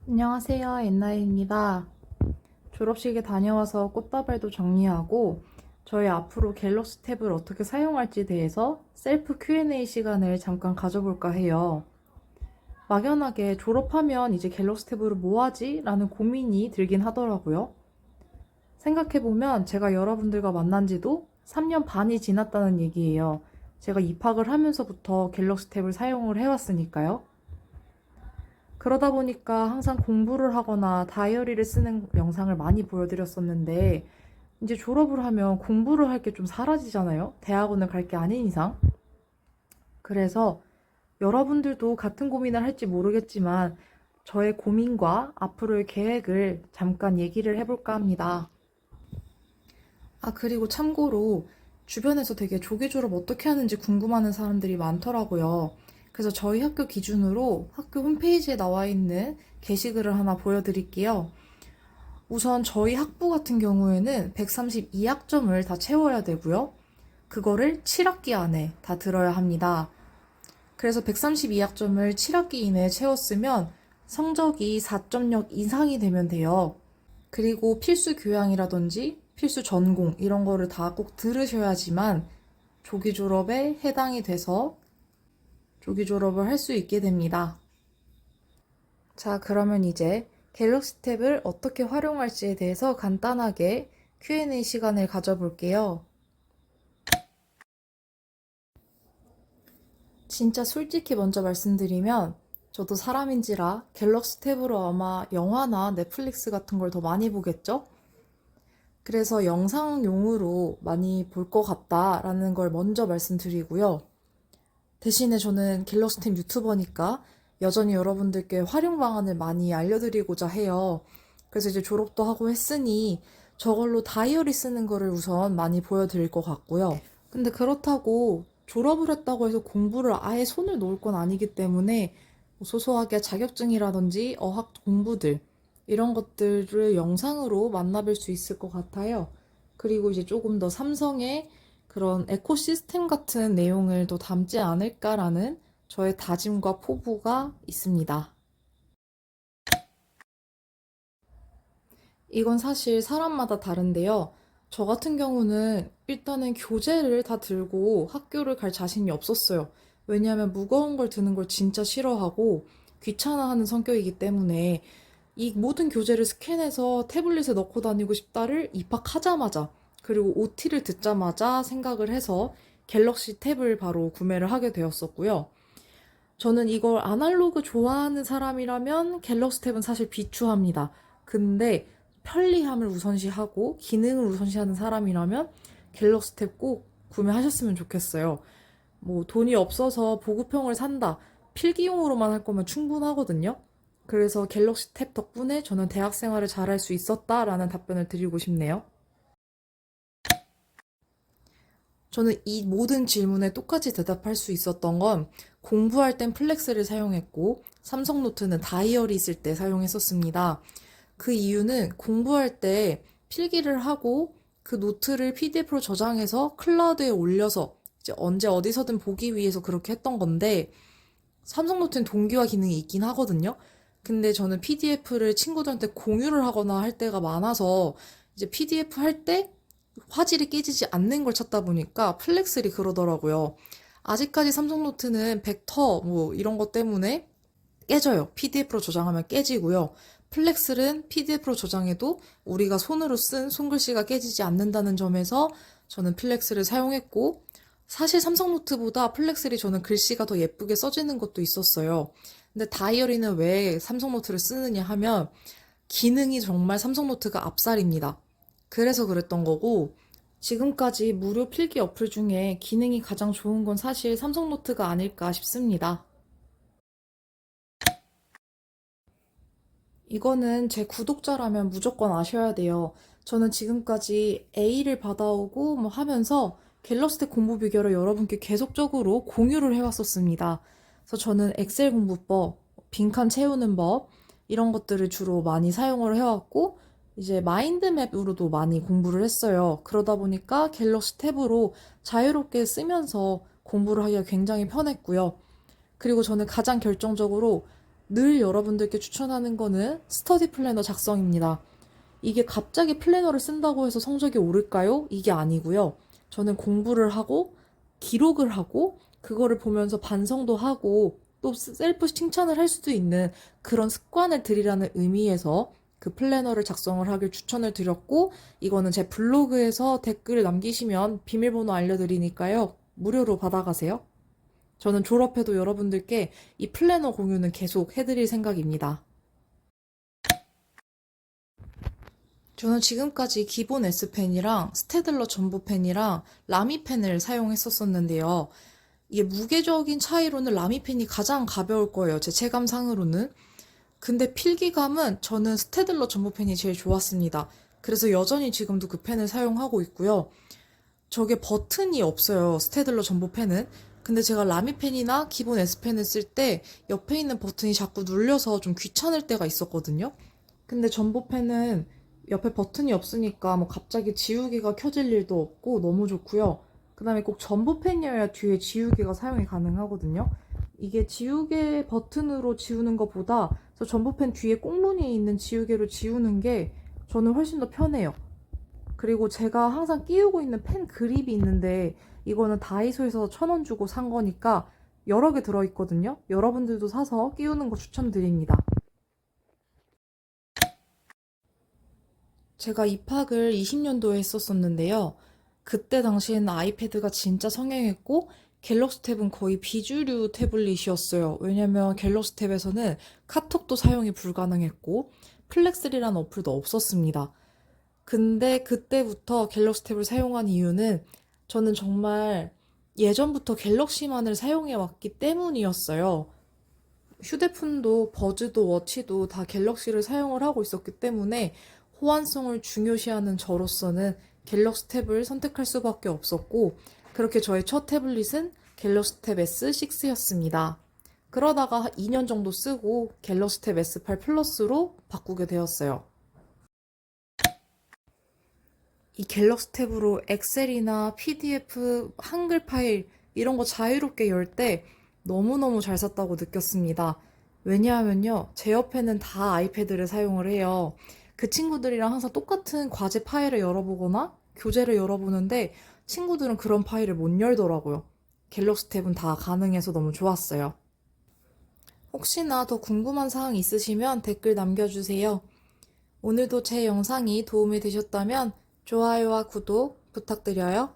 안녕하세요, 엔나입니다. 졸업식에 다녀와서 꽃다발도 정리하고 저희 앞으로 갤럭시 탭을 어떻게 사용할지에 대해서 셀프 Q&A 시간을 잠깐 가져볼까 해요. 막연하게 졸업하면 이제 갤럭시 탭으로 뭐 하지? 라는 고민이 들긴 하더라고요. 생각해보면 제가 여러분들과 만난 지도 3년 반이 지났다는 얘기예요. 제가 입학을 하면서부터 갤럭시 탭을 사용을 해왔으니까요. 그러다 보니까 항상 공부를 하거나 다이어리를 쓰는 영상을 많이 보여드렸었는데 이제 졸업을 하면 공부를 할 게 좀 사라지잖아요. 대학원을 갈 게 아닌 이상. 그래서 여러분들도 같은 고민을 할지 모르겠지만 저의 고민과 앞으로의 계획을 잠깐 얘기를 해볼까 합니다. 그리고 참고로 주변에서 되게 조기 졸업 어떻게 하는지 궁금해하는 사람들이 많더라고요. 그래서 저희 학교 기준으로 학교 홈페이지에 나와 있는 게시글을 하나 보여드릴게요. 우선 저희 학부 같은 경우에는 132학점을 다 채워야 되고요. 그거를 7학기 안에 다 들어야 합니다. 그래서 132학점을 7학기 이내에 채웠으면 성적이 4.0 이상이 되면 돼요. 그리고 필수 교양이라든지 필수 전공 이런 거를 다 꼭 들으셔야지만 조기 졸업에 해당이 돼서 조기 졸업을 할 수 있게 됩니다. 자, 그러면 이제 갤럭시 탭을 어떻게 활용할지에 대해서 간단하게 Q&A 시간을 가져볼게요. 진짜 솔직히 먼저 말씀드리면 저도 사람인지라 갤럭시 탭으로 아마 영화나 넷플릭스 같은 걸 더 많이 보겠죠? 그래서 영상용으로 많이 볼 것 같다라는 걸 먼저 말씀드리고요. 대신에 저는 갤럭시 탭 유튜버니까 여전히 여러분들께 활용 방안을 많이 알려드리고자 해요. 그래서 이제 졸업도 하고 했으니 저걸로 다이어리 쓰는 거를 우선 많이 보여드릴 것 같고요. 근데 그렇다고 졸업을 했다고 해서 공부를 아예 손을 놓을 건 아니기 때문에 소소하게 자격증이라든지 어학 공부들 이런 것들을 영상으로 만나뵐 수 있을 것 같아요. 그리고 이제 조금 더 삼성의 그런 에코시스템 같은 내용을 더 담지 않을까라는 저의 다짐과 포부가 있습니다. 이건 사실 사람마다 다른데요. 저 같은 경우는 일단은 교재를 다 들고 학교를 갈 자신이 없었어요. 왜냐하면 무거운 걸 드는 걸 진짜 싫어하고 귀찮아하는 성격이기 때문에 이 모든 교재를 스캔해서 태블릿에 넣고 다니고 싶다를 입학하자마자 그리고 OT를 듣자마자 생각을 해서 갤럭시 탭을 바로 구매를 하게 되었었고요. 저는 이걸 아날로그 좋아하는 사람이라면 갤럭시 탭은 사실 비추합니다. 근데 편리함을 우선시하고 기능을 우선시하는 사람이라면 갤럭시 탭 꼭 구매하셨으면 좋겠어요. 뭐 돈이 없어서 보급형을 산다. 필기용으로만 할 거면 충분하거든요. 그래서 갤럭시 탭 덕분에 저는 대학 생활을 잘할 수 있었다라는 답변을 드리고 싶네요. 저는 이 모든 질문에 똑같이 대답할 수 있었던 건 공부할 땐 플렉스를 사용했고 삼성 노트는 다이어리 쓸 때 사용했었습니다. 그 이유는 공부할 때 필기를 하고 그 노트를 PDF로 저장해서 클라우드에 올려서 이제 언제 어디서든 보기 위해서 그렇게 했던 건데 삼성 노트는 동기화 기능이 있긴 하거든요. 근데 저는 PDF를 친구들한테 공유를 하거나 할 때가 많아서 이제 PDF 할 때 화질이 깨지지 않는 걸 찾다 보니까 플렉스리 그러더라고요. 아직까지 삼성 노트는 벡터 뭐 이런 것 때문에 깨져요. PDF로 저장하면 깨지고요. 플렉스는 PDF로 저장해도 우리가 손으로 쓴 손글씨가 깨지지 않는다는 점에서 저는 플렉스를 사용했고 사실 삼성 노트보다 플렉스리 저는 글씨가 더 예쁘게 써지는 것도 있었어요. 근데 다이어리는 왜 삼성 노트를 쓰느냐 하면 기능이 정말 삼성 노트가 앞살입니다. 그래서 그랬던 거고 지금까지 무료 필기 어플 중에 기능이 가장 좋은 건 사실 삼성 노트가 아닐까 싶습니다. 이거는 제 구독자라면 무조건 아셔야 돼요. 저는 지금까지 A를 받아오고 뭐 하면서 갤럭시 탭 공부 비결을 여러분께 계속적으로 공유를 해왔었습니다. 그래서 저는 엑셀 공부법, 빈칸 채우는 법 이런 것들을 주로 많이 사용을 해왔고 이제 마인드맵으로도 많이 공부를 했어요. 그러다 보니까 갤럭시 탭으로 자유롭게 쓰면서 공부를 하기가 굉장히 편했고요. 그리고 저는 가장 결정적으로 늘 여러분들께 추천하는 거는 스터디 플래너 작성입니다. 이게 갑자기 플래너를 쓴다고 해서 성적이 오를까요? 이게 아니고요. 저는 공부를 하고 기록을 하고 그거를 보면서 반성도 하고 또 셀프 칭찬을 할 수도 있는 그런 습관을 들이라는 의미에서 그 플래너를 작성을 하길 추천을 드렸고, 이거는 제 블로그에서 댓글을 남기시면 비밀번호 알려드리니까요. 무료로 받아가세요. 저는 졸업해도 여러분들께 이 플래너 공유는 계속 해드릴 생각입니다. 저는 지금까지 기본 S펜이랑 스테들러 전보펜이랑 라미펜을 사용했었었는데요. 이게 무게적인 차이로는 라미펜이 가장 가벼울 거예요. 제 체감상으로는. 근데 필기감은 저는 스테들러 전보펜이 제일 좋았습니다. 그래서 여전히 지금도 그 펜을 사용하고 있고요. 저게 버튼이 없어요. 스테들러 전보펜은. 근데 제가 라미펜이나 기본 S펜을 쓸 때 옆에 있는 버튼이 자꾸 눌려서 좀 귀찮을 때가 있었거든요. 근데 전보펜은 옆에 버튼이 없으니까 뭐 갑자기 지우개가 켜질 일도 없고 너무 좋고요. 그 다음에 꼭 전보펜이어야 뒤에 지우개가 사용이 가능하거든요. 이게 지우개 버튼으로 지우는 것보다 저 전보펜 뒤에 꽁무니에 있는 지우개로 지우는 게 저는 훨씬 더 편해요. 그리고 제가 항상 끼우고 있는 펜 그립이 있는데 이거는 다이소에서 1,000원 주고 산 거니까 여러 개 들어있거든요. 여러분들도 사서 끼우는 거 추천드립니다. 제가 입학을 20년도에 했었었는데요. 그때 당시에는 아이패드가 진짜 성행했고 갤럭시 탭은 거의 비주류 태블릿이었어요. 왜냐면 갤럭시 탭에서는 카톡도 사용이 불가능했고 플렉스리라는 어플도 없었습니다. 근데 그때부터 갤럭시 탭을 사용한 이유는 저는 정말 예전부터 갤럭시만을 사용해 왔기 때문이었어요. 휴대폰도 버즈도 워치도 다 갤럭시를 사용을 하고 있었기 때문에 호환성을 중요시하는 저로서는 갤럭시 탭을 선택할 수밖에 없었고, 그렇게 저의 첫 태블릿은 갤럭시 탭 S6였습니다. 그러다가 2년 정도 쓰고 갤럭시 탭 S8 플러스로 바꾸게 되었어요. 이 갤럭시 탭으로 엑셀이나 PDF, 한글 파일 이런 거 자유롭게 열 때 너무너무 잘 샀다고 느꼈습니다. 왜냐하면요, 제 옆에는 다 아이패드를 사용을 해요. 그 친구들이랑 항상 똑같은 과제 파일을 열어보거나 교재를 열어보는데 친구들은 그런 파일을 못 열더라고요. 갤럭시 탭은 다 가능해서 너무 좋았어요. 혹시나 더 궁금한 사항 있으시면 댓글 남겨주세요. 오늘도 제 영상이 도움이 되셨다면 좋아요와 구독 부탁드려요.